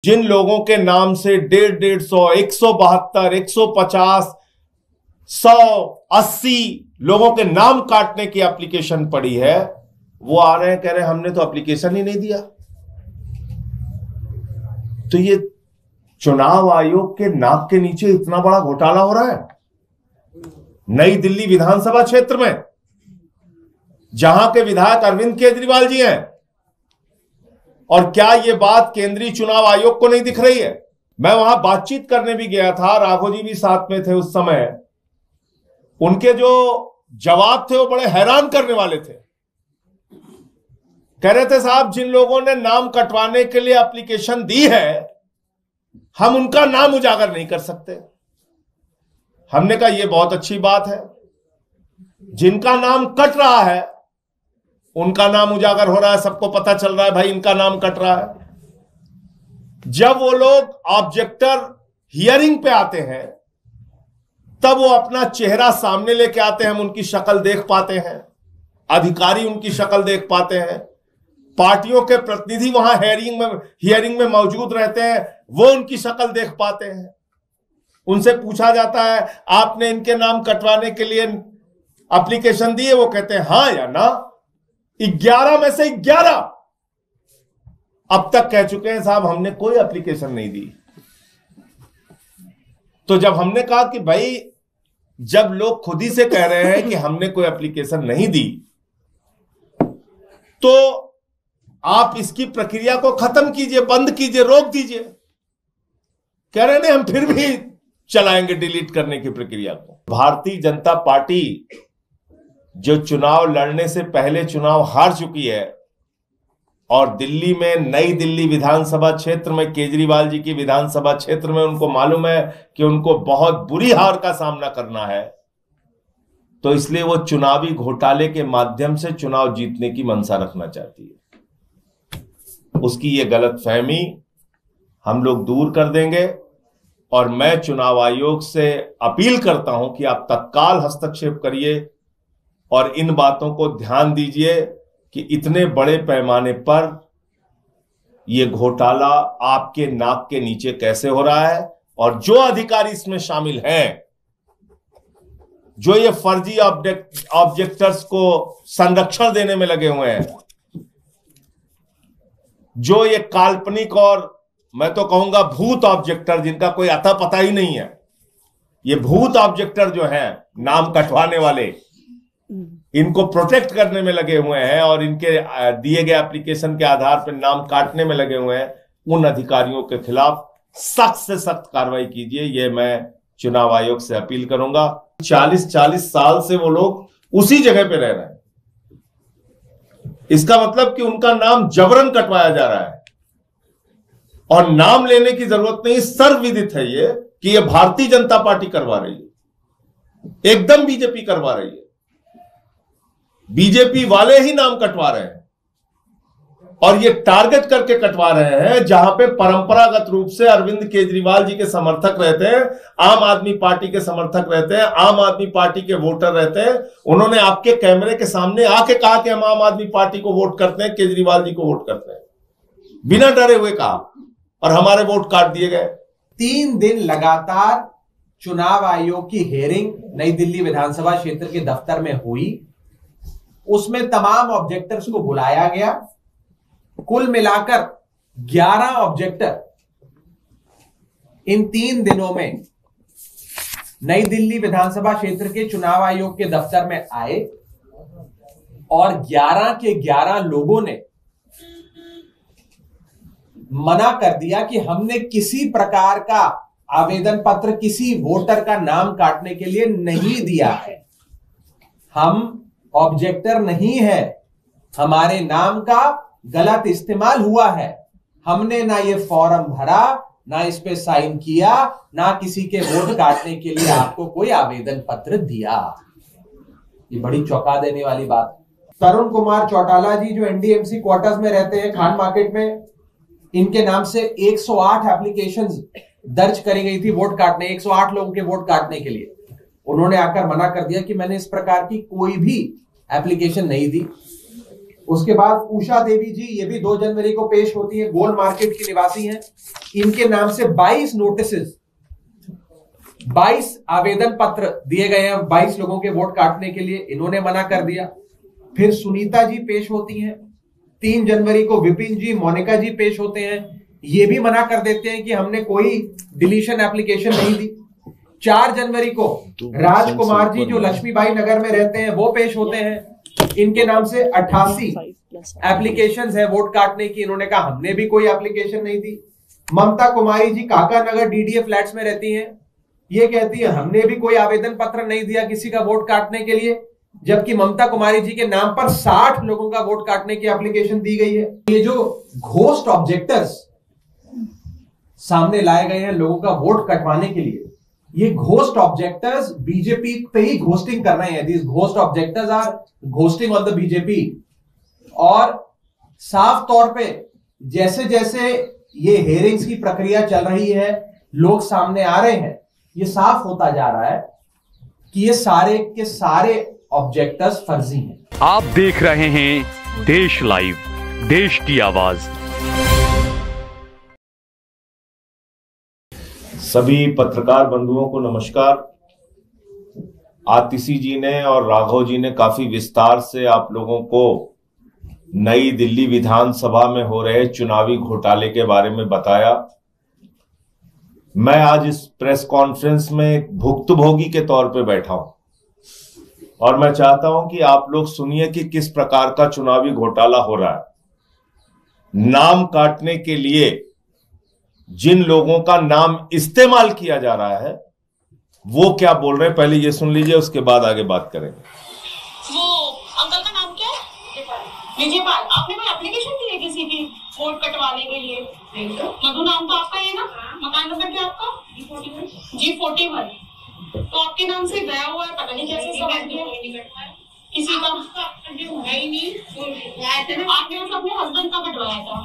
जिन लोगों के नाम से 150, 172, 150, 180 लोगों के नाम काटने की एप्लीकेशन पड़ी है, वो आ रहे हैं कह रहे हैं हमने तो एप्लीकेशन ही नहीं दिया। तो ये चुनाव आयोग के नाक के नीचे इतना बड़ा घोटाला हो रहा है नई दिल्ली विधानसभा क्षेत्र में, जहां के विधायक अरविंद केजरीवाल जी हैं। और क्या यह बात केंद्रीय चुनाव आयोग को नहीं दिख रही है? मैं वहां बातचीत करने भी गया था, राघव जी भी साथ में थे उस समय। उनके जो जवाब थे वो बड़े हैरान करने वाले थे। कह रहे थे साहब जिन लोगों ने नाम कटवाने के लिए एप्लीकेशन दी है हम उनका नाम उजागर नहीं कर सकते। हमने कहा यह बहुत अच्छी बात है, जिनका नाम कट रहा है उनका नाम उजागर हो रहा है, सबको पता चल रहा है भाई इनका नाम कट रहा है। जब वो लोग ऑब्जेक्टर हियरिंग पे आते हैं तब वो अपना चेहरा सामने लेके आते हैं, हम उनकी शक्ल देख पाते हैं, अधिकारी उनकी शक्ल देख पाते हैं, पार्टियों के प्रतिनिधि वहां हियरिंग में मौजूद रहते हैं, वो उनकी शक्ल देख पाते हैं। उनसे पूछा जाता है आपने इनके नाम कटवाने के लिए एप्लीकेशन दी है? वो कहते हैं हां या ना। 11 में से 11 अब तक कह चुके हैं साहब हमने कोई एप्लीकेशन नहीं दी। तो जब हमने कहा कि भाई जब लोग खुद ही से कह रहे हैं कि हमने कोई एप्लीकेशन नहीं दी तो आप इसकी प्रक्रिया को खत्म कीजिए, बंद कीजिए, रोक दीजिए। कह रहे नहीं हम फिर भी चलाएंगे डिलीट करने की प्रक्रिया को। भारतीय जनता पार्टी जो चुनाव लड़ने से पहले चुनाव हार चुकी है और दिल्ली में नई दिल्ली विधानसभा क्षेत्र में केजरीवाल जी की विधानसभा क्षेत्र में उनको मालूम है कि उनको बहुत बुरी हार का सामना करना है, तो इसलिए वो चुनावी घोटाले के माध्यम से चुनाव जीतने की मंशा रखना चाहती है। उसकी ये गलतफहमी हम लोग दूर कर देंगे और मैं चुनाव आयोग से अपील करता हूं कि आप तत्काल हस्तक्षेप करिए और इन बातों को ध्यान दीजिए कि इतने बड़े पैमाने पर यह घोटाला आपके नाक के नीचे कैसे हो रहा है और जो अधिकारी इसमें शामिल हैं, जो ये फर्जी ऑब्जेक्टर्स को संरक्षण देने में लगे हुए हैं, जो ये काल्पनिक और मैं तो कहूंगा भूत ऑब्जेक्टर जिनका कोई अता पता ही नहीं है, ये भूत ऑब्जेक्टर जो हैं नाम कटवाने वाले, इनको प्रोटेक्ट करने में लगे हुए हैं और इनके दिए गए एप्लीकेशन के आधार पर नाम काटने में लगे हुए हैं, उन अधिकारियों के खिलाफ सख्त से सख्त कार्रवाई कीजिए। यह मैं चुनाव आयोग से अपील करूंगा। 40 साल से वो लोग उसी जगह पे रह रहे हैं। इसका मतलब कि उनका नाम जबरन कटवाया जा रहा है और नाम लेने की जरूरत नहीं। सर्वविदित है ये कि ये भारतीय जनता पार्टी करवा रही है, एकदम बीजेपी करवा रही है। बीजेपी वाले ही नाम कटवा रहे हैं और ये टारगेट करके कटवा रहे हैं जहां पे परंपरागत रूप से अरविंद केजरीवाल जी के समर्थक रहते हैं, आम आदमी पार्टी के समर्थक रहते हैं, आम आदमी पार्टी के वोटर रहते हैं। उन्होंने आपके कैमरे के सामने आके कहा कि हम आम आदमी पार्टी को वोट करते हैं, केजरीवाल जी को वोट करते हैं, बिना डरे हुए कहा और हमारे वोट काट दिए गए। 3 दिन लगातार चुनाव आयोग की हियरिंग नई दिल्ली विधानसभा क्षेत्र के दफ्तर में हुई। उसमें तमाम ऑब्जेक्टर्स को बुलाया गया। कुल मिलाकर 11 ऑब्जेक्टर इन 3 दिनों में नई दिल्ली विधानसभा क्षेत्र के चुनाव आयोग के दफ्तर में आए और 11 के 11 लोगों ने मना कर दिया कि हमने किसी प्रकार का आवेदन पत्र किसी वोटर का नाम काटने के लिए नहीं दिया है, हम ऑब्जेक्टर नहीं है, हमारे नाम का गलत इस्तेमाल हुआ है, हमने ना ये फॉर्म भरा, ना इस पे साइन किया, ना किसी के वोट काटने के लिए आपको कोई आवेदन पत्र दिया। ये बड़ी चौंका देने वाली बात है। तरुण कुमार चौटाला जी जो एनडीएमसी क्वार्टर्स में रहते हैं खान मार्केट में, इनके नाम से 108 एप्लीकेशंस दर्ज करी गई थी वोट काटने, 108 लोगों के वोट काटने के लिए। उन्होंने आकर मना कर दिया कि मैंने इस प्रकार की कोई भी एप्लीकेशन नहीं दी। उसके बाद उषा देवी जी, ये भी 2 जनवरी को पेश होती है, गोल मार्केट की निवासी हैं। इनके नाम से 22 नोटिसेस, 22 आवेदन पत्र दिए गए हैं 22 लोगों के वोट काटने के लिए, इन्होंने मना कर दिया। फिर सुनीता जी पेश होती हैं 3 जनवरी को, विपिन जी, मोनिका जी पेश होते हैं, ये भी मना कर देते हैं कि हमने कोई डिलीशन एप्लीकेशन नहीं दी। 4 जनवरी को राजकुमार जी जो लक्ष्मीबाई नगर में रहते हैं वो पेश होते हैं, इनके नाम से 88 एप्लीकेशंस है वोट काटने की, इन्होंने कहा हमने भी कोई एप्लीकेशन नहीं दी। ममता कुमारी जी काका नगर डीडीए फ्लैट्स में रहती हैं, ये कहती है हमने भी कोई आवेदन पत्र नहीं दिया किसी का वोट काटने के लिए, जबकि ममता कुमारी जी के नाम पर 60 लोगों का वोट काटने की एप्लीकेशन दी गई है। ये जो घोस्ट ऑब्जेक्टर्स सामने लाए गए हैं लोगों का वोट कटवाने के लिए, ये घोस्ट ऑब्जेक्टर्स बीजेपी पे ही घोस्टिंग कर रहे हैं। This ghost objectors are ghosting on the BJP. और साफ तौर पे जैसे जैसे ये हेयरिंग्स की प्रक्रिया चल रही है, लोग सामने आ रहे हैं, ये साफ होता जा रहा है कि ये सारे के सारे ऑब्जेक्टर्स फर्जी हैं। आप देख रहे हैं देश लाइव, देश की आवाज। सभी पत्रकार बंधुओं को नमस्कार। आतिशी जी ने और राघव जी ने काफी विस्तार से आप लोगों को नई दिल्ली विधानसभा में हो रहे चुनावी घोटाले के बारे में बताया। मैं आज इस प्रेस कॉन्फ्रेंस में भुक्तभोगी के तौर पे बैठा हूं और मैं चाहता हूं कि आप लोग सुनिए कि किस प्रकार का चुनावी घोटाला हो रहा है। नाम काटने के लिए जिन लोगों का नाम इस्तेमाल किया जा रहा है वो क्या बोल रहे हैं, पहले ये सुन लीजिए, उसके बाद आगे बात करेंगे। वो अंकल का नाम क्या है? विजयपाल। आपने कोई एप्लीकेशन दी है किसी की वोट कटवाने के लिए? मधु नाम तो आपका है ना? मकान नंबर क्या आपका? G41। तो आपके नाम से गया हुआ है, पता नहीं कैसे समझ गया किसी का है ही नहीं। आपने मतलब अपने हस्बैंड का कटवाया था?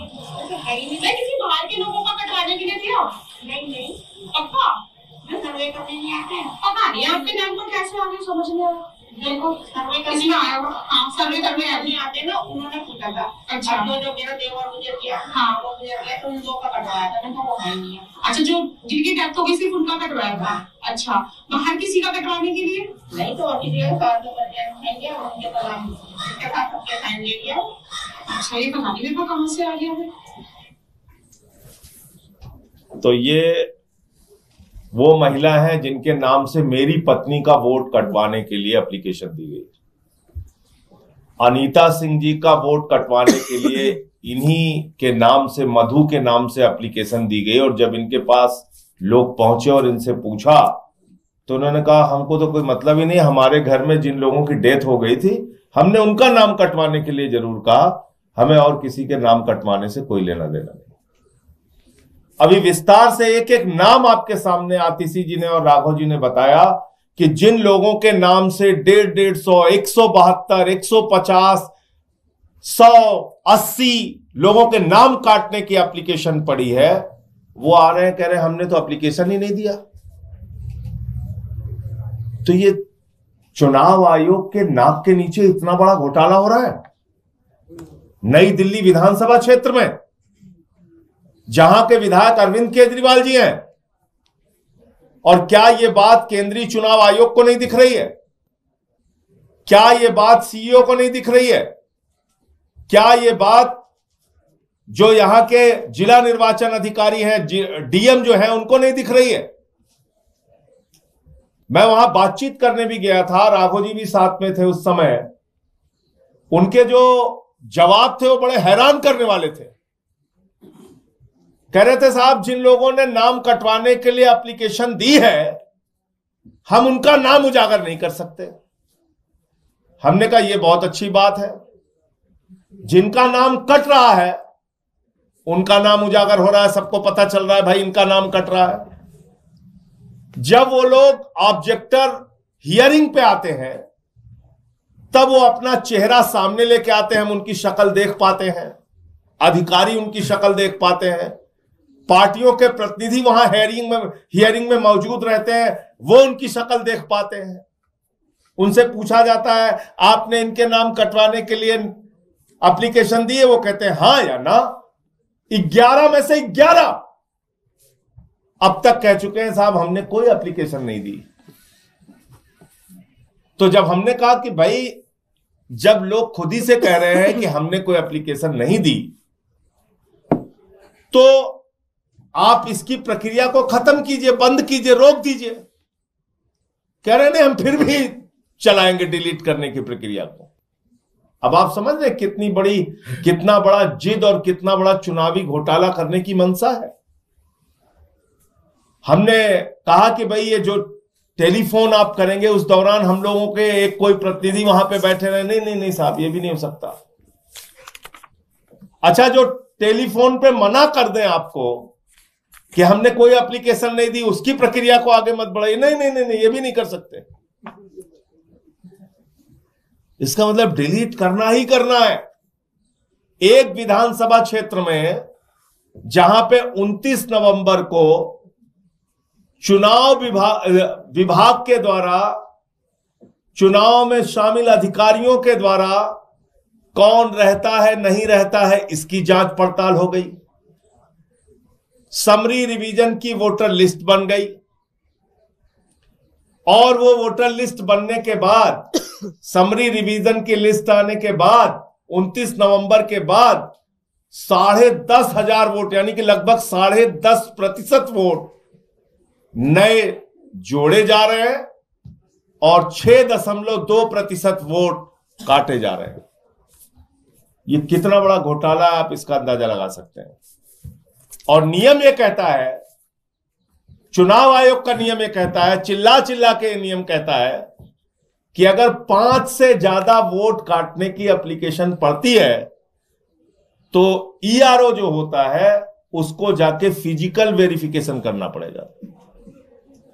मैं किसी बाहर के लोगों का कटवाने के लिए दिया? नहीं। पक्का? सर्वे करने नहीं आते हैं। पता नहीं आपके नाम पर कैसे आगे समझ नहीं आया। देखो सर्वे करने आया हुआ। हाँ, सर्वे करने आते ना, उन्होंने पूछा था। अच्छा, जो मेरा देवर मुझे दिया, हाँ वो मुझे दिया, तो उन दो का कटवाया था, तो वो है नहीं है। अच्छा, जो जिनकी डेथ हो गई सिर्फ उनका कटवाया था? अच्छा, बाहर किसी का कटवाने के लिए नहीं? तो और किसी का तो करके उनके तलाक के साथ सबके साइन ले लिया। अच्छा, ये पता नहीं मेरे को कहाँ से आ गया है। तो ये वो महिला है जिनके नाम से मेरी पत्नी का वोट कटवाने के लिए एप्लीकेशन दी गई। अनीता सिंह जी का वोट कटवाने के लिए इन्हीं के नाम से, मधु के नाम से एप्लीकेशन दी गई। और जब इनके पास लोग पहुंचे और इनसे पूछा तो उन्होंने कहा हमको तो कोई मतलब ही नहीं, हमारे घर में जिन लोगों की डेथ हो गई थी हमने उनका नाम कटवाने के लिए जरूर कहा, हमें और किसी के नाम कटवाने से कोई लेना देना नहीं। अभी विस्तार से एक एक नाम आपके सामने आतिशी जी ने और राघव जी ने बताया कि जिन लोगों के नाम से 150, 172, 150, 180 लोगों के नाम काटने की एप्लीकेशन पड़ी है, वो आ रहे हैं कह रहे हैं हमने तो एप्लीकेशन ही नहीं दिया। तो ये चुनाव आयोग के नाक के नीचे इतना बड़ा घोटाला हो रहा है नई दिल्ली विधानसभा क्षेत्र में, जहां के विधायक अरविंद केजरीवाल जी हैं। और क्या यह बात केंद्रीय चुनाव आयोग को नहीं दिख रही है? क्या यह बात सीईओ को नहीं दिख रही है? क्या यह बात जो यहां के जिला निर्वाचन अधिकारी हैं, डीएम जो हैं, उनको नहीं दिख रही है? मैं वहां बातचीत करने भी गया था, राघव जी भी साथ में थे उस समय। उनके जो जवाब थे वो बड़े हैरान करने वाले थे। कह रहे थे साहब जिन लोगों ने नाम कटवाने के लिए एप्लीकेशन दी है हम उनका नाम उजागर नहीं कर सकते। हमने कहा यह बहुत अच्छी बात है, जिनका नाम कट रहा है उनका नाम उजागर हो रहा है, सबको पता चल रहा है भाई इनका नाम कट रहा है। जब वो लोग ऑब्जेक्टर हियरिंग पे आते हैं तब वो अपना चेहरा सामने लेके आते हैं, हम उनकी शक्ल देख पाते हैं, अधिकारी उनकी शक्ल देख पाते हैं, पार्टियों के प्रतिनिधि वहां हियरिंग में मौजूद रहते हैं, वो उनकी शक्ल देख पाते हैं। उनसे पूछा जाता है आपने इनके नाम कटवाने के लिए एप्लीकेशन दिए, वो कहते हैं हां या ना। 11 में से 11 अब तक कह चुके हैं साहब हमने कोई एप्लीकेशन नहीं दी। तो जब हमने कहा कि भाई जब लोग खुद ही से कह रहे हैं कि हमने कोई एप्लीकेशन नहीं दी, तो आप इसकी प्रक्रिया को खत्म कीजिए, बंद कीजिए, रोक दीजिए। कह रहे हैं हम फिर भी चलाएंगे डिलीट करने की प्रक्रिया को। अब आप समझ रहे कितना बड़ा जिद और कितना बड़ा चुनावी घोटाला करने की मंशा है। हमने कहा कि भाई ये जो टेलीफोन आप करेंगे उस दौरान हम लोगों के एक कोई प्रतिनिधि वहां पे बैठे रहे। नहीं साहब, ये भी नहीं हो सकता। अच्छा, जो टेलीफोन पे मना कर दें आपको कि हमने कोई एप्लीकेशन नहीं दी, उसकी प्रक्रिया को आगे मत बढ़ाइए। नहीं, ये भी नहीं कर सकते। इसका मतलब डिलीट करना ही करना है। एक विधानसभा क्षेत्र में जहां पे 29 नवंबर को चुनाव विभाग के द्वारा चुनाव में शामिल अधिकारियों के द्वारा कौन रहता है नहीं रहता है इसकी जांच पड़ताल हो गई। समरी रिवीजन की वोटर लिस्ट बन गई और वो वोटर लिस्ट बनने के बाद, समरी रिवीजन की लिस्ट आने के बाद 29 नवंबर के बाद 10,500 वोट यानी कि लगभग 10.5% वोट नए जोड़े जा रहे हैं और 6.2% वोट काटे जा रहे हैं। ये कितना बड़ा घोटाला है, आप इसका अंदाजा लगा सकते हैं। और नियम ये कहता है, चुनाव आयोग का नियम ये कहता है, चिल्ला चिल्ला के नियम कहता है कि अगर 5 से ज्यादा वोट काटने की एप्लीकेशन पड़ती है तो ईआरओ जो होता है उसको जाके फिजिकल वेरिफिकेशन करना पड़ेगा।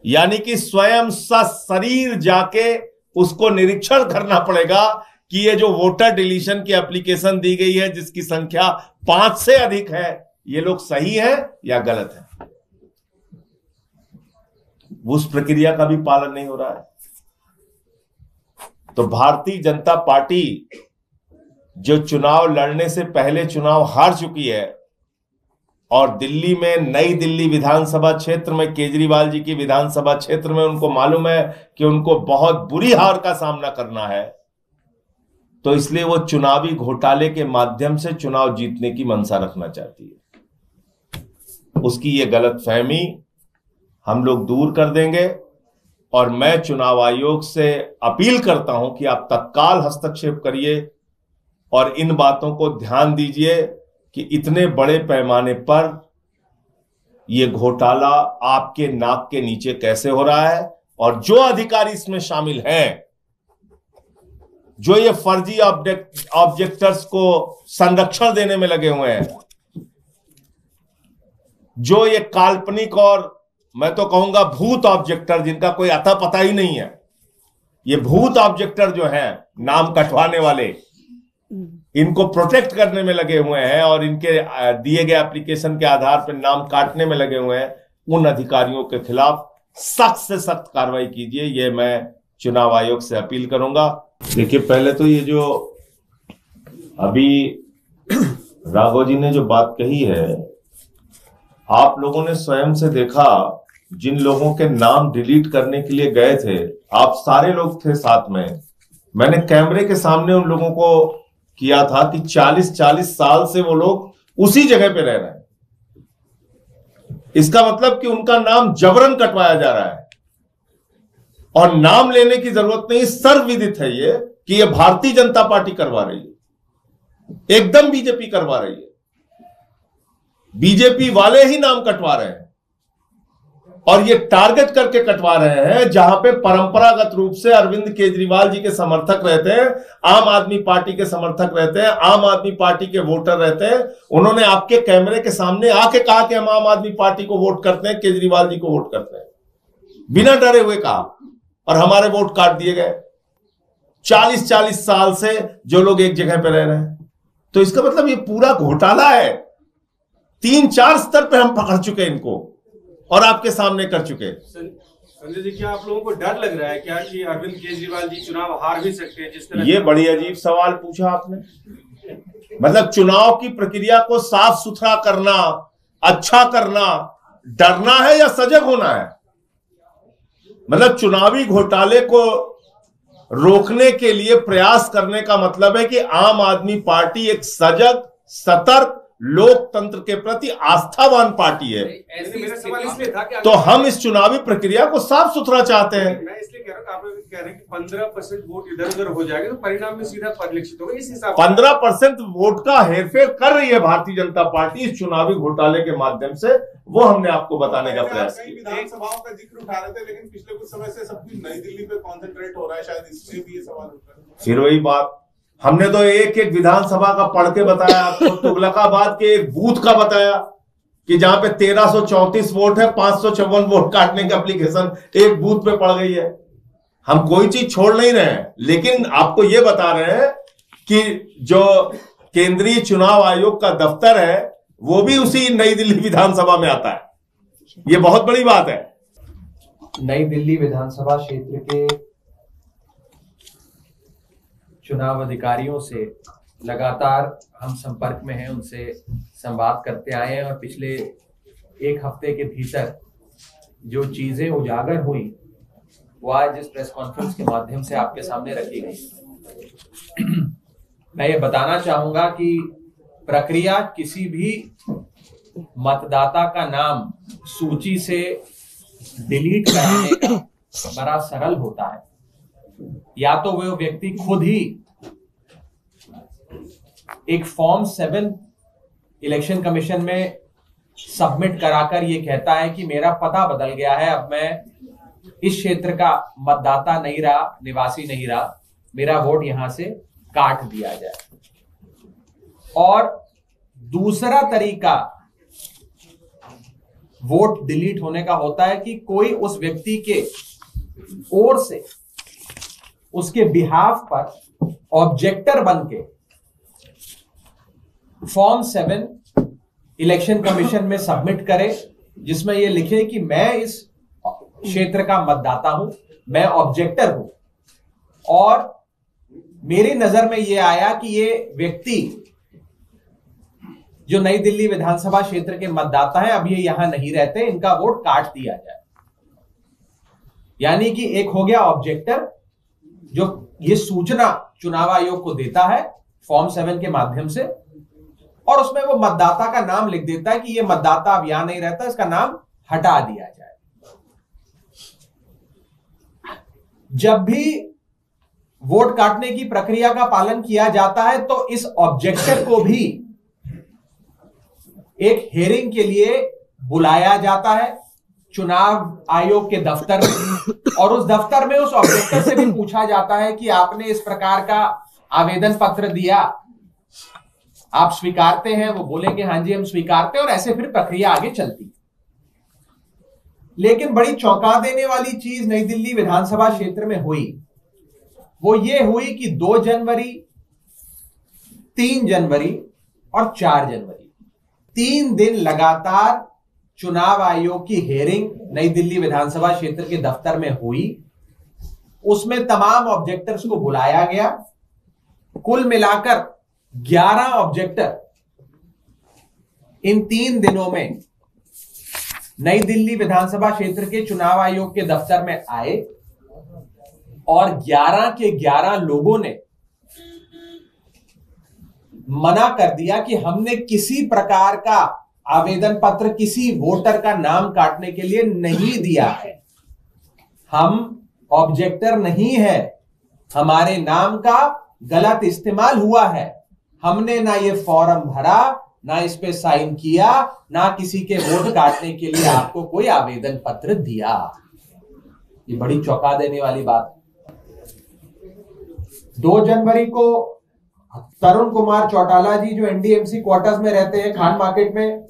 यानी कि स्वयं सशरीर जाके उसको निरीक्षण करना पड़ेगा कि ये जो वोटर डिलीशन की एप्लीकेशन दी गई है जिसकी संख्या 5 से अधिक है, ये लोग सही है या गलत है। उस प्रक्रिया का भी पालन नहीं हो रहा है। तो भारतीय जनता पार्टी जो चुनाव लड़ने से पहले चुनाव हार चुकी है और दिल्ली में, नई दिल्ली विधानसभा क्षेत्र में, केजरीवाल जी की विधानसभा क्षेत्र में उनको मालूम है कि उनको बहुत बुरी हार का सामना करना है, तो इसलिए वो चुनावी घोटाले के माध्यम से चुनाव जीतने की मंशा रखना चाहती है। उसकी ये गलतफहमी हम लोग दूर कर देंगे और मैं चुनाव आयोग से अपील करता हूं कि आप तत्काल हस्तक्षेप करिए और इन बातों को ध्यान दीजिए कि इतने बड़े पैमाने पर यह घोटाला आपके नाक के नीचे कैसे हो रहा है और जो अधिकारी इसमें शामिल हैं, जो ये फर्जी ऑब्जेक्टर्स को संरक्षण देने में लगे हुए हैं, जो ये काल्पनिक और मैं तो कहूंगा भूत ऑब्जेक्टर जिनका कोई अता पता ही नहीं है, ये भूत ऑब्जेक्टर जो हैं, नाम कटवाने वाले, इनको प्रोटेक्ट करने में लगे हुए हैं और इनके दिए गए एप्लीकेशन के आधार पर नाम काटने में लगे हुए हैं, उन अधिकारियों के खिलाफ सख्त से सख्त कार्रवाई कीजिए। ये मैं चुनाव आयोग से अपील करूंगा। देखिए, पहले तो ये जो अभी राघव जी ने जो बात कही है, आप लोगों ने स्वयं से देखा, जिन लोगों के नाम डिलीट करने के लिए गए थे, आप सारे लोग थे साथ में। मैंने कैमरे के सामने उन लोगों को किया था कि 40-40 साल से वो लोग उसी जगह पे रह रहे हैं। इसका मतलब कि उनका नाम जबरन कटवाया जा रहा है और नाम लेने की जरूरत नहीं, सर्वविदित है ये कि ये भारतीय जनता पार्टी करवा रही है, एकदम बीजेपी करवा रही है। बीजेपी वाले ही नाम कटवा रहे हैं और ये टारगेट करके कटवा रहे हैं जहां पे परंपरागत रूप से अरविंद केजरीवाल जी के समर्थक रहते हैं, आम आदमी पार्टी के समर्थक रहते हैं, आम आदमी पार्टी के वोटर रहते हैं। उन्होंने आपके कैमरे के सामने आके कहा कि हम आम आदमी पार्टी को वोट करते हैं, केजरीवाल जी को वोट करते हैं, बिना डरे हुए कहा और हमारे वोट काट दिए गए। 40-40 साल से जो लोग एक जगह पे रह रहे हैं, तो इसका मतलब ये पूरा घोटाला है। 3-4 स्तर पे हम पकड़ चुके इनको और आपके सामने कर चुके। संजय जी, क्या आप लोगों को डर लग रहा है क्या कि अरविंद केजरीवाल जी चुनाव हार भी सकते हैं जिस तरह? ये बड़ी अजीब सवाल पूछा आपने। मतलब चुनाव की प्रक्रिया को साफ सुथरा करना, अच्छा करना, डरना है या सजग होना है? मतलब चुनावी घोटाले को रोकने के लिए प्रयास करने का मतलब है कि आम आदमी पार्टी एक सजग, सतर्क, लोकतंत्र के प्रति आस्थावान पार्टी है। मेरा सवाल इसलिए था कि तो हम इस चुनावी प्रक्रिया को साफ सुथरा चाहते हैं। मैं इसलिए कह रहा हूँ, आप लोग कह रहे हैं कि 15% वोट इधर उधर हो जाएगा तो परिणाम में सीधा परिलक्षित होगा। इस हिसाब 15% वोट का हेरफेर कर रही है भारतीय जनता पार्टी इस चुनावी घोटाले के माध्यम से, वो हमने आपको बताने का प्रयास कई विधानसभाओं का जिक्र उठा रहे थे, लेकिन पिछले कुछ समय से सब कुछ नई दिल्ली पे कॉन्सेंट्रेट हो रहा है, शायद इसमें भी ये सवाल उठा है। फिर वही बात, हमने तो एक एक विधानसभा का पढ़ के बताया आपको, तुगलकाबाद के एक बूथ का बताया कि जहां पे 1334 वोट है, 554 वोट काटने की एप्लीकेशन एक बूथ पे पड़ गई है। हम कोई चीज छोड़ नहीं रहे हैं, लेकिन आपको यह बता रहे हैं कि जो केंद्रीय चुनाव आयोग का दफ्तर है वो भी उसी नई दिल्ली विधानसभा में आता है। ये बहुत बड़ी बात है। नई दिल्ली विधानसभा क्षेत्र के चुनाव अधिकारियों से लगातार हम संपर्क में हैं, उनसे संवाद करते आए हैं और पिछले एक हफ्ते के भीतर जो चीजें उजागर हुई वो आज इस प्रेस कॉन्फ्रेंस के माध्यम से आपके सामने रखी गई। मैं ये बताना चाहूंगा कि प्रक्रिया किसी भी मतदाता का नाम सूची से डिलीट कराने का बड़ा सरल होता है। या तो वो व्यक्ति खुद ही एक फॉर्म 7 इलेक्शन कमीशन में सबमिट कराकर ये कहता है कि मेरा पता बदल गया है, अब मैं इस क्षेत्र का मतदाता नहीं रहा, निवासी नहीं रहा, मेरा वोट यहां से काट दिया जाए। और दूसरा तरीका वोट डिलीट होने का होता है कि कोई उस व्यक्ति के ओर से उसके बिहाफ पर ऑब्जेक्टर बनके फॉर्म 7 इलेक्शन कमीशन में सबमिट करे, जिसमें यह लिखे कि मैं इस क्षेत्र का मतदाता हूं, मैं ऑब्जेक्टर हूं और मेरी नजर में यह आया कि ये व्यक्ति जो नई दिल्ली विधानसभा क्षेत्र के मतदाता हैं, अब ये यहां नहीं रहते, इनका वोट काट दिया जाए। यानी कि एक हो गया ऑब्जेक्टर जो ये सूचना चुनाव आयोग को देता है फॉर्म 7 के माध्यम से, और उसमें वो मतदाता का नाम लिख देता है कि ये मतदाता अब यहां नहीं रहता, इसका नाम हटा दिया जाए। जब भी वोट काटने की प्रक्रिया का पालन किया जाता है तो इस ऑब्जेक्टर को भी एक हियरिंग के लिए बुलाया जाता है चुनाव आयोग के दफ्तर में, और उस दफ्तर में उस ऑब्जेक्टर से भी पूछा जाता है कि आपने इस प्रकार का आवेदन पत्र दिया, आप स्वीकारते हैं? वो बोलेंगे हाँ जी हम स्वीकारते हैं, और ऐसे फिर प्रक्रिया आगे चलती है। लेकिन बड़ी चौंका देने वाली चीज नई दिल्ली विधानसभा क्षेत्र में हुई, वो ये हुई कि 2 जनवरी, 3 जनवरी और 4 जनवरी 3 दिन लगातार चुनाव आयोग की हियरिंग नई दिल्ली विधानसभा क्षेत्र के दफ्तर में हुई। उसमें तमाम ऑब्जेक्टर्स को बुलाया गया। कुल मिलाकर 11 ऑब्जेक्टर इन 3 दिनों में नई दिल्ली विधानसभा क्षेत्र के चुनाव आयोग के दफ्तर में आए और 11 के 11 लोगों ने मना कर दिया कि हमने किसी प्रकार का आवेदन पत्र किसी वोटर का नाम काटने के लिए नहीं दिया है, हम ऑब्जेक्टर नहीं है, हमारे नाम का गलत इस्तेमाल हुआ है, हमने ना ये फॉर्म भरा, ना इस पे साइन किया, ना किसी के वोट काटने के लिए आपको कोई आवेदन पत्र दिया। ये बड़ी चौंका देने वाली बात। 2 जनवरी को तरुण कुमार चौटाला जी जो एनडीएमसी क्वार्टर्स में रहते हैं खान मार्केट में,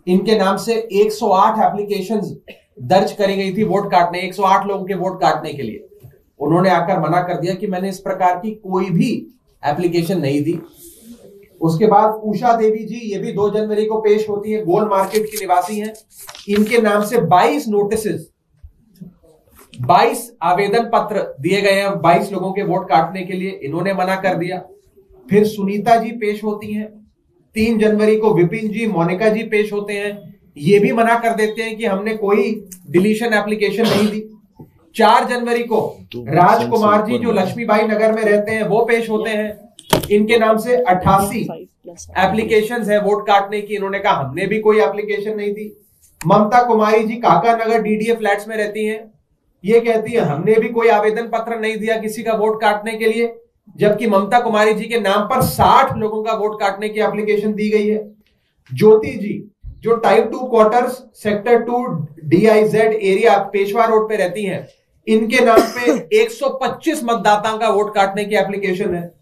इनके नाम से 108 एप्लीकेशंस दर्ज करी गई थी वोट काटने, 108 लोगों के वोट काटने के लिए। उन्होंने आकर मना कर दिया कि मैंने इस प्रकार की कोई भी एप्लीकेशन नहीं दी। उसके बाद उषा देवी जी, ये भी 2 जनवरी को पेश होती है, गोल मार्केट की निवासी हैं, इनके नाम से 22 नोटिसेस, 22 आवेदन पत्र दिए गए हैं 22 लोगों के वोट काटने के लिए, इन्होंने मना कर दिया। फिर सुनीता जी पेश होती हैं, 3 जनवरी को विपिन जी, मोनिका जी पेश होते हैं, ये भी मना कर देते हैं कि हमने कोई डिलीशन एप्लीकेशन नहीं दी। 4 जनवरी को राजकुमार जी जो लक्ष्मीबाई नगर में रहते हैं वो पेश होते हैं, इनके नाम से 88 एप्लीकेशंस है वोट काटने की, इन्होंने कहा हमने भी कोई एप्लीकेशन नहीं दी। ममता कुमारी जी काका नगर डीडीए फ्लैट्स में रहती हैं, ये कहती है हमने भी कोई आवेदन पत्र नहीं दिया किसी का वोट काटने के लिए, जबकि ममता कुमारी जी के नाम पर 60 लोगों का वोट काटने की एप्लीकेशन दी गई है। ज्योति जी जो type 2 quarters sector 2 DIZ area Peshwa road पे रहती हैं, इनके नाम पे 125 मतदाताओं का वोट काटने की एप्लीकेशन है।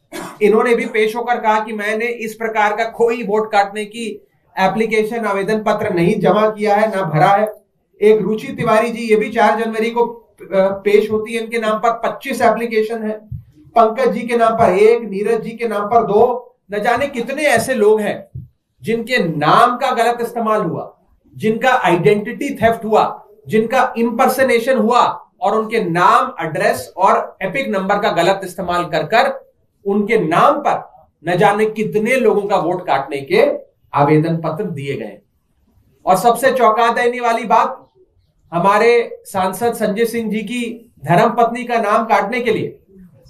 इन्होंने भी पेश होकर कहा कि मैंने इस प्रकार का कोई वोट काटने की एप्लीकेशन आवेदन पत्र नहीं जमा किया है, ना भरा है। एक रुचि तिवारी जी, ये भी 4 जनवरी को पेश होती है, इनके नाम पर 25 एप्लीकेशन है। पंकज जी के नाम पर 1, नीरज जी के नाम पर 2, न जाने कितने ऐसे लोग हैं जिनके नाम का गलत इस्तेमाल हुआ, जिनका आइडेंटिटी थेफ्ट हुआ, जिनका इंपर्सनेशन हुआ और उनके नाम, एड्रेस और एपिक नंबर का गलत इस्तेमाल कर उनके नाम पर न जाने कितने लोगों का वोट काटने के आवेदन पत्र दिए गए। और सबसे चौंका देने वाली बात, हमारे सांसद संजय सिंह जी की धर्मपत्नी का नाम काटने के लिए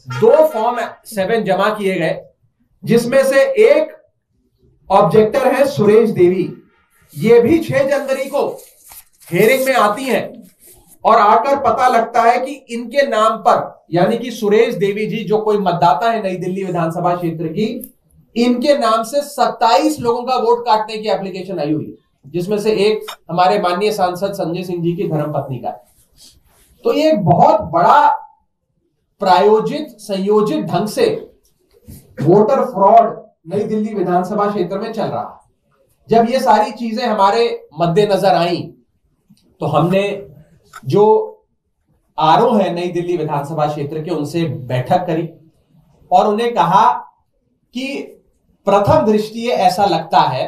2 फॉर्म 7 जमा किए गए, जिसमें से एक ऑब्जेक्टर है सुरेश देवी। ये भी 6 जनवरी को हेयरिंग में आती हैं और आकर पता लगता है कि इनके नाम पर, यानी कि सुरेश देवी जी जो कोई मतदाता है नई दिल्ली विधानसभा क्षेत्र की, इनके नाम से 27 लोगों का वोट काटने की एप्लीकेशन आई हुई है, जिसमें से एक हमारे माननीय सांसद संजय सिंह जी की धर्मपत्नी का है। तो ये एक बहुत बड़ा प्रायोजित, संयोजित ढंग से वोटर फ्रॉड नई दिल्ली विधानसभा क्षेत्र में चल रहा है। जब ये सारी चीजें हमारे मद्देनजर आई तो हमने जो आरओ है नई दिल्ली विधानसभा क्षेत्र के, उनसे बैठक करी और उन्हें कहा कि प्रथम दृष्टि ऐसा लगता है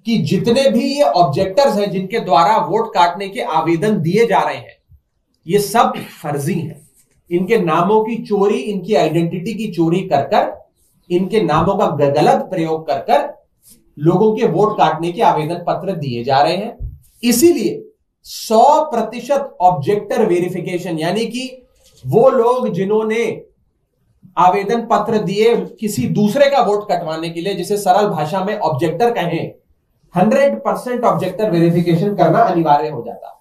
कि जितने भी ये ऑब्जेक्टर्स हैं जिनके द्वारा वोट काटने के आवेदन दिए जा रहे हैं, ये सब फर्जी हैं। इनके नामों की चोरी, इनकी आइडेंटिटी की चोरी कर इनके नामों का गलत प्रयोग कर लोगों के वोट काटने के आवेदन पत्र दिए जा रहे हैं। इसीलिए 100% ऑब्जेक्टर वेरिफिकेशन, यानी कि वो लोग जिन्होंने आवेदन पत्र दिए किसी दूसरे का वोट कटवाने के लिए, जिसे सरल भाषा में ऑब्जेक्टर कहें, 100% ऑब्जेक्टर वेरिफिकेशन करना अनिवार्य हो जाता है।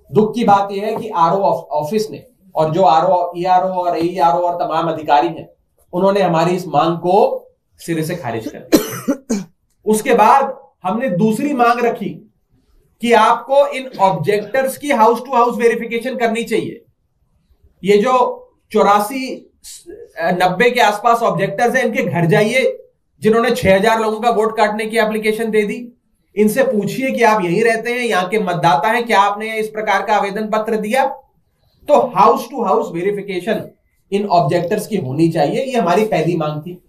दुख की बात यह है कि आरओ ऑफिस ने, और जो आरओ, ईआरओ और एईआरओ और तमाम अधिकारी हैं, उन्होंने हमारी इस मांग को सिरे से खारिज कर दिया। उसके बाद हमने दूसरी मांग रखी कि आपको इन ऑब्जेक्टर्स की हाउस टू हाउस वेरिफिकेशन करनी चाहिए। ये जो 84-90 के आसपास ऑब्जेक्टर्स हैं, इनके घर जाइए, जिन्होंने 6000 लोगों का वोट काटने की एप्लीकेशन दे दी, इनसे पूछिए कि आप यहीं रहते हैं, यहां के मतदाता हैं, क्या आपने इस प्रकार का आवेदन पत्र दिया? तो हाउस टू हाउस वेरिफिकेशन इन ऑब्जेक्टर्स की होनी चाहिए। ये हमारी पहली मांग थी,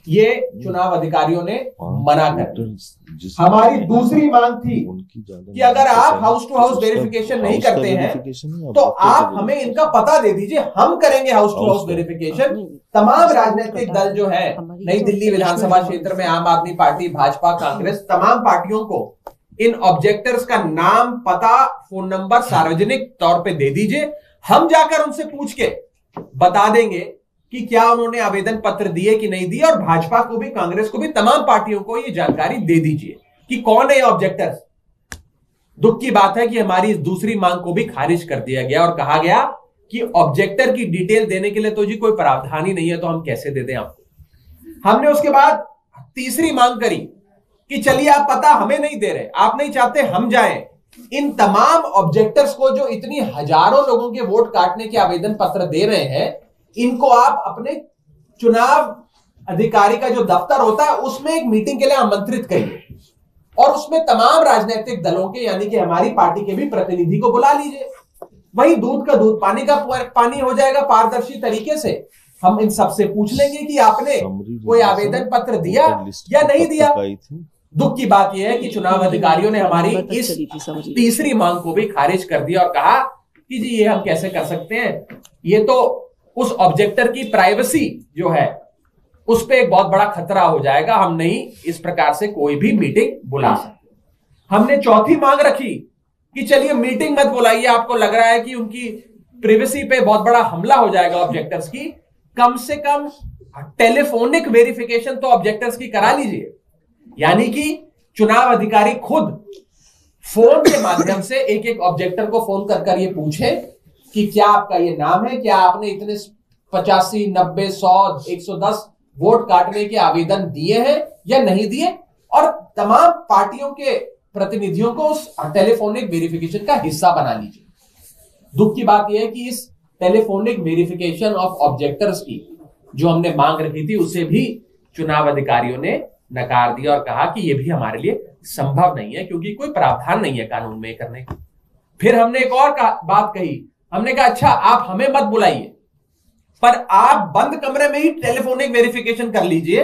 ये चुनाव अधिकारियों ने मना कर दी। हमारी दूसरी मांग थी कि अगर आप हाउस टू हाउस वेरिफिकेशन नहीं करते हैं तो आप हमें इनका पता दे दीजिए, हम करेंगे हाउस टू हाउस वेरिफिकेशन। तमाम राजनीतिक दल जो है नई दिल्ली विधानसभा क्षेत्र में, आम आदमी पार्टी, भाजपा, कांग्रेस, तमाम पार्टियों को इन ऑब्जेक्टर्स का नाम, पता, फोन नंबर सार्वजनिक तौर पे दे दीजिए। हम जाकर उनसे पूछ के बता देंगे कि क्या उन्होंने आवेदन पत्र दिए कि नहीं दिए, और भाजपा को भी, कांग्रेस को भी, तमाम पार्टियों को ये जानकारी दे दीजिए कि कौन है ऑब्जेक्टर्स। दुख की बात है कि हमारी इस दूसरी मांग को भी खारिज कर दिया गया और कहा गया कि ऑब्जेक्टर की डिटेल देने के लिए तो जी कोई प्रावधान ही नहीं है, तो हम कैसे दे दें आपको। हमने उसके बाद तीसरी मांग करी कि चलिए आप पता हमें नहीं दे रहे, आप नहीं चाहते हम जाएं, इन तमाम ऑब्जेक्टर्स को जो इतनी हजारों लोगों के वोट काटने के आवेदन पत्र दे रहे हैं, इनको आप अपने चुनाव अधिकारी का जो दफ्तर होता है उसमें एक मीटिंग के लिए आमंत्रित करिए और उसमें तमाम राजनीतिक दलों के, यानी कि हमारी पार्टी के भी प्रतिनिधि को बुला लीजिए। वही दूध का दूध, पानी का पानी हो जाएगा। पारदर्शी तरीके से हम इन सबसे पूछ लेंगे कि आपने कोई आवेदन पत्र दिया या नहीं दिया। दुख की बात यह है कि चुनाव अधिकारियों ने हमारी इस तीसरी मांग को भी खारिज कर दिया और कहा कि जी ये हम कैसे कर सकते हैं, ये तो उस ऑब्जेक्टर की प्राइवेसी जो है उस पर एक बहुत बड़ा खतरा हो जाएगा। हम नहीं इस प्रकार से कोई भी मीटिंग बुला सकते। हमने चौथी मांग रखी कि चलिए मीटिंग मत बुलाइए, आपको लग रहा है कि उनकी प्रिवेसी पे बहुत बड़ा हमला हो जाएगा ऑब्जेक्टर्स की, कम से कम टेलीफोनिक वेरिफिकेशन तो ऑब्जेक्टर्स की करा लीजिए। यानी कि चुनाव अधिकारी खुद फोन के माध्यम से एक एक ऑब्जेक्टर को फोन कर ये पूछे कि क्या आपका ये नाम है, क्या आपने इतने 85, 90, 100, 110 वोट काटने के आवेदन दिए हैं या नहीं दिए, और तमाम पार्टियों के प्रतिनिधियों को उस टेलीफोनिक वेरिफिकेशन का हिस्सा बना लीजिए। दुख की बात यह है कि इस टेलीफोनिक वेरिफिकेशन ऑफ ऑब्जेक्टर्स की जो हमने मांग रखी थी उसे भी चुनाव अधिकारियों ने नकार दिया और कहा कि यह भी हमारे लिए संभव नहीं है, क्योंकि कोई प्रावधान नहीं है कानून में करने का। फिर हमने एक और बात कही, हमने कहा अच्छा आप हमें मत बुलाइए, पर आप बंद कमरे में ही टेलीफोनिक वेरिफिकेशन कर लीजिए,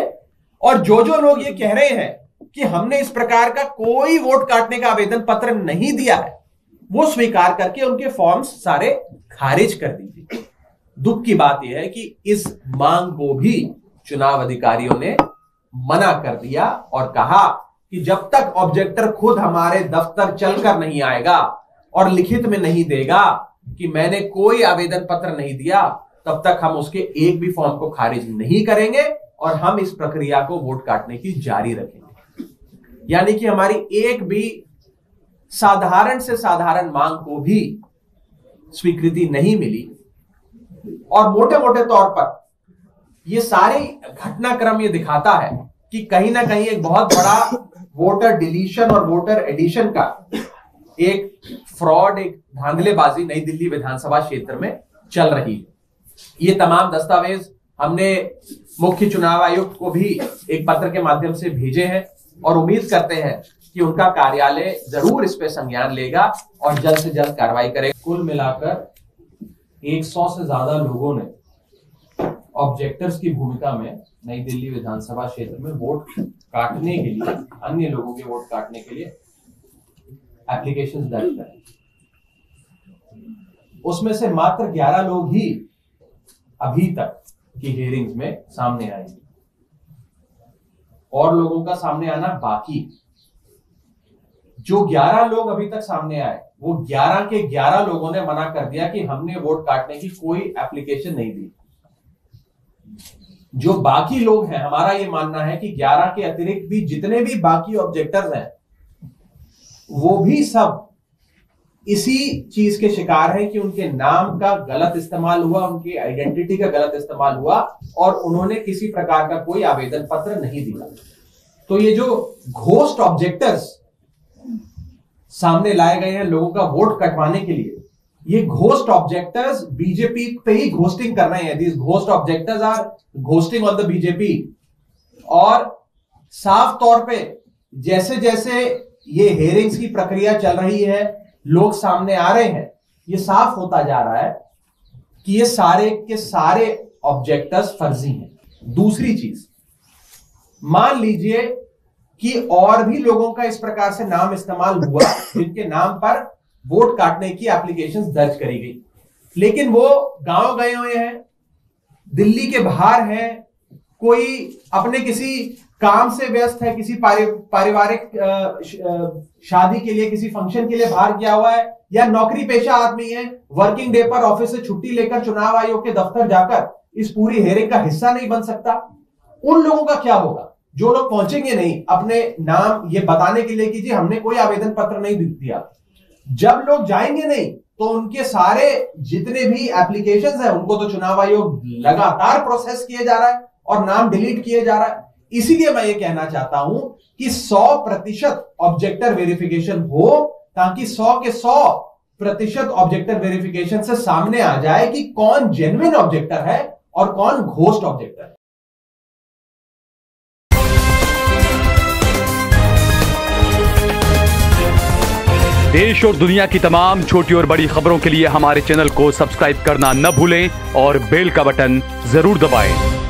और जो जो लोग ये कह रहे हैं कि हमने इस प्रकार का कोई वोट काटने का आवेदन पत्र नहीं दिया है, वो स्वीकार करके उनके फॉर्म्स सारे खारिज कर दीजिए। दुख की बात यह है कि इस मांग को भी चुनाव अधिकारियों ने मना कर दिया और कहा कि जब तक ऑब्जेक्टर खुद हमारे दफ्तर चलकर नहीं आएगा और लिखित में नहीं देगा कि मैंने कोई आवेदन पत्र नहीं दिया, तब तक हम उसके एक भी फॉर्म को खारिज नहीं करेंगे और हम इस प्रक्रिया को वोट काटने की जारी रखेंगे। यानी कि हमारी एक भी साधारण से साधारण मांग को भी स्वीकृति नहीं मिली, और मोटे मोटे तौर पर यह सारी घटनाक्रम ये दिखाता है कि कहीं ना कहीं एक बहुत बड़ा वोटर डिलीशन और वोटर एडिशन का एक फ्रॉड, एक धांधलेबाजी नई दिल्ली विधानसभा क्षेत्र में चल रही है। ये तमाम दस्तावेज हमने मुख्य चुनाव आयुक्त को भी एक पत्र के माध्यम से भेजे हैं और उम्मीद करते हैं कि उनका कार्यालय जरूर इस पे संज्ञान लेगा और जल्द से जल्द कार्रवाई करेगा। कुल मिलाकर 100 से ज्यादा लोगों ने ऑब्जेक्टर्स की भूमिका में नई दिल्ली विधानसभा क्षेत्र में वोट काटने के लिए, अन्य लोगों के वोट काटने के लिए एप्लीकेशन दर्ज करें। उसमें से मात्र 11 लोग ही अभी तक की हियरिंग्स में सामने आएंगे, और लोगों का सामने आना बाकी। जो 11 लोग अभी तक सामने आए, वो 11 के 11 लोगों ने मना कर दिया कि हमने वोट काटने की कोई एप्लीकेशन नहीं दी। जो बाकी लोग हैं, हमारा ये मानना है कि 11 के अतिरिक्त भी जितने भी बाकी ऑब्जेक्टर्स हैं, वो भी सब इसी चीज के शिकार है कि उनके नाम का गलत इस्तेमाल हुआ, उनकी आइडेंटिटी का गलत इस्तेमाल हुआ और उन्होंने किसी प्रकार का कोई आवेदन पत्र नहीं दिया। तो ये जो घोस्ट ऑब्जेक्टर्स सामने लाए गए हैं लोगों का वोट कटवाने के लिए, ये घोस्ट ऑब्जेक्टर्स बीजेपी पे ही घोस्टिंग कर रहे हैं। These ghost objectors are ghosting on the BJP. और साफ तौर पे जैसे जैसे ये हियरिंग्स की प्रक्रिया चल रही है, लोग सामने आ रहे हैं, ये साफ होता जा रहा है कि ये सारे के सारे ऑब्जेक्टर्स फर्जी हैं। दूसरी चीज, मान लीजिए कि और भी लोगों का इस प्रकार से नाम इस्तेमाल हुआ जिनके नाम पर वोट काटने की एप्लीकेशंस दर्ज करी गई, लेकिन वो गांव गए हुए हैं, दिल्ली के बाहर हैं, कोई अपने किसी काम से व्यस्त है, किसी पारिवारिक शादी के लिए, किसी फंक्शन के लिए बाहर गया हुआ है, या नौकरी पेशा आदमी है, वर्किंग डे पर ऑफिस से छुट्टी लेकर चुनाव आयोग के दफ्तर जाकर इस पूरी हियरिंग का हिस्सा नहीं बन सकता। उन लोगों का क्या होगा? जो लोग पहुंचेंगे नहीं अपने नाम ये बताने के लिए कि जी हमने कोई आवेदन पत्र नहीं दिया, जब लोग जाएंगे नहीं तो उनके सारे जितने भी एप्लीकेशंस हैं उनको तो चुनाव आयोग लगातार प्रोसेस किए जा रहा है और नाम डिलीट किए जा रहा है। इसीलिए मैं ये कहना चाहता हूं कि 100% ऑब्जेक्टर वेरिफिकेशन हो, ताकि 100 के 100% ऑब्जेक्टर वेरिफिकेशन से सामने आ जाए कि कौन जेन्युइन ऑब्जेक्टर है और कौन घोस्ट ऑब्जेक्टर है। देश और दुनिया की तमाम छोटी और बड़ी खबरों के लिए हमारे चैनल को सब्सक्राइब करना न भूलें और बेल का बटन जरूर दबाएं।